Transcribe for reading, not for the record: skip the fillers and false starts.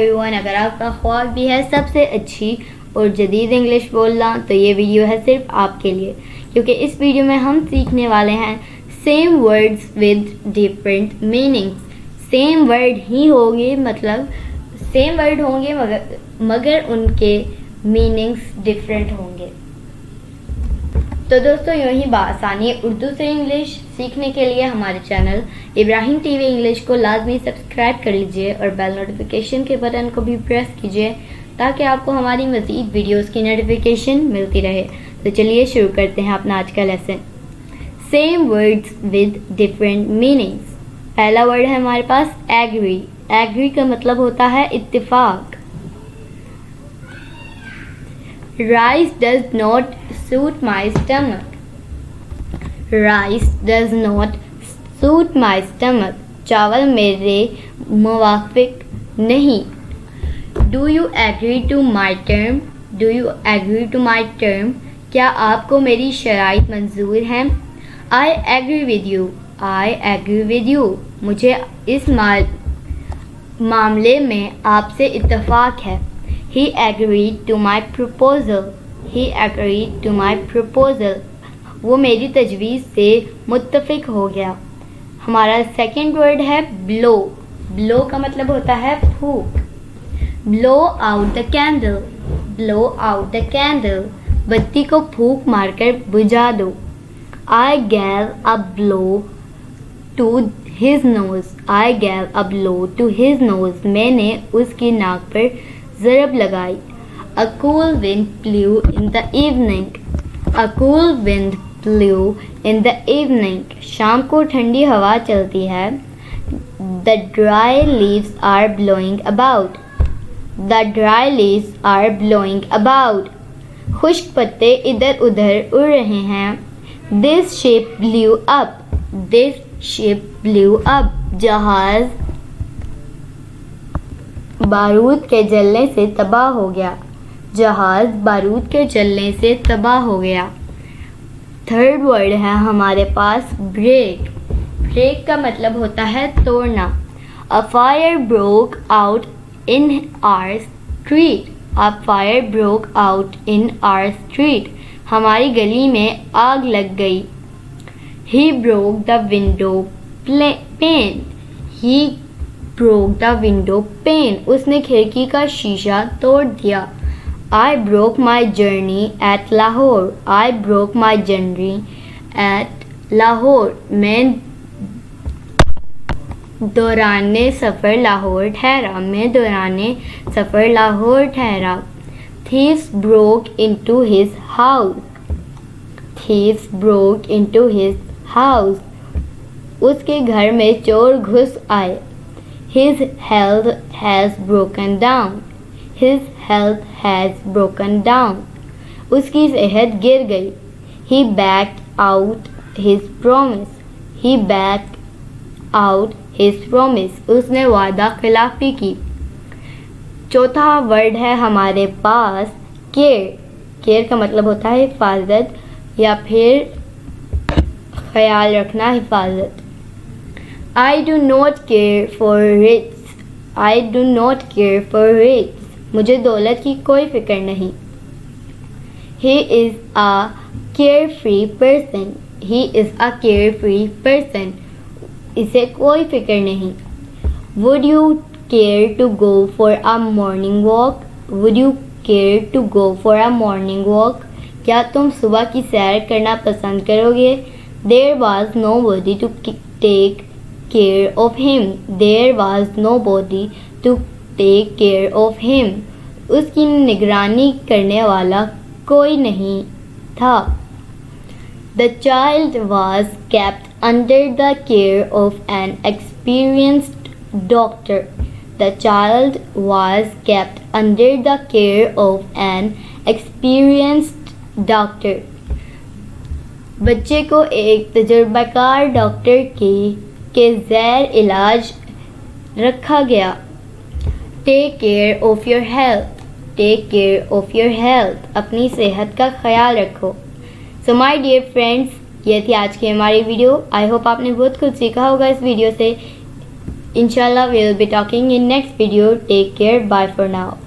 Everyone, अगर आपका ख्वाब भी है सबसे अच्छी और जदीद इंग्लिश बोलना तो ये वीडियो है सिर्फ आपके लिए, क्योंकि इस वीडियो में हम सीखने वाले हैं same words with different meanings. Same word ही होंगे, मतलब सेम वर्ड होंगे मगर उनके मीनिंग्स डिफरेंट होंगे। तो दोस्तों, यूँ ही बासानी उर्दू से इंग्लिश सीखने के लिए हमारे चैनल इब्राहिम टीवी इंग्लिश को लाजमी सब्सक्राइब कर लीजिए और बेल नोटिफिकेशन के बटन को भी प्रेस कीजिए ताकि आपको हमारी मज़ीद वीडियोस की नोटिफिकेशन मिलती रहे। तो चलिए शुरू करते हैं अपना आज का lesson. Same words with different meanings. पहला वर्ड है हमारे पास एग्री। एग्री का मतलब होता है इत्तेफाक। Rice does not suit my stomach. Rice does not suit my stomach. चावल मेरे मुवाफिक नहीं। Do you agree to my term? Do you agree to my term? क्या आपको मेरी शराइत मंजूर हैं? I agree with you. I agree with you. मुझे इस मामले में आपसे इत्तेफाक है। He agreed to my proposal. He agreed to my proposal. वो मेरी तजवीज़ से मुत्तफिक हो गया। हमारा सेकंड वर्ड है blow. blow का मतलब होता है फूंक। blow out the candle. blow out the candle. बत्ती को फूंक मारकर बुझा दो। I gave a blow to his nose. I gave a blow to his nose. मैंने उसकी नाक पर ज़रब लगाई। A cool wind blew in the evening. A cool wind blew in the evening. शाम को ठंडी हवा चलती है। The dry leaves are blowing about. The dry leaves are blowing about. खुश्क पत्ते इधर उधर उड़ रहे हैं। This ship blew up. This ship blew up. जहाज बारूद के जलने से तबाह हो गया। जहाज बारूद के जलने से तबाह हो गया। थर्ड वर्ड है हमारे पास ब्रेक। ब्रेक का मतलब होता है तोड़ना। A fire broke out in our street. A fire broke out in our street. हमारी गली में आग लग गई। He broke the window pane. He broke the window pane. उसने खिड़की का शीशा तोड़ दिया। I broke my journey at Lahore. I broke my journey at Lahore. मैं दौराने सफ़र लाहौर ठहरा। मैं दौराने सफ़र लाहौर ठहरा। Thieves broke into his house. Thieves broke into his house. उसके घर में चोर घुस आए। His health has broken down. His health has broken down. उसकी सेहत गिर गई। He backed out his promise. He backed out his promise. उसने वादा खिलाफी की। चौथा वर्ड है हमारे पास केयर। केयर का मतलब होता है हिफाजत या फिर ख्याल रखना, हिफाजत। I do not care for rich. I do not care for rich. मुझे दौलत की कोई फिक्र नहीं। He is a carefree person. He is a carefree person. इसे कोई फिक्र नहीं। Would you care to go for a morning walk? Would you care to go for a morning walk? क्या तुम सुबह की सैर करना पसंद करोगे? There was nobody to take care of him. There was nobody to take care of him. उसकी निगरानी करने वाला कोई नहीं था। The child was kept under the care of an experienced doctor. The child was kept under the care of an experienced doctor. बच्चे को एक तजुर्बाकार डॉक्टर के ज़ैर इलाज रखा गया। Take care of your health. Take care of your health. अपनी सेहत का ख्याल रखो। सो माय डियर फ्रेंड्स, ये थी आज की हमारी वीडियो। आई होप आपने बहुत कुछ सीखा होगा इस वीडियो से। Inshallah, we'll be talking in next video. Take care. Bye for now.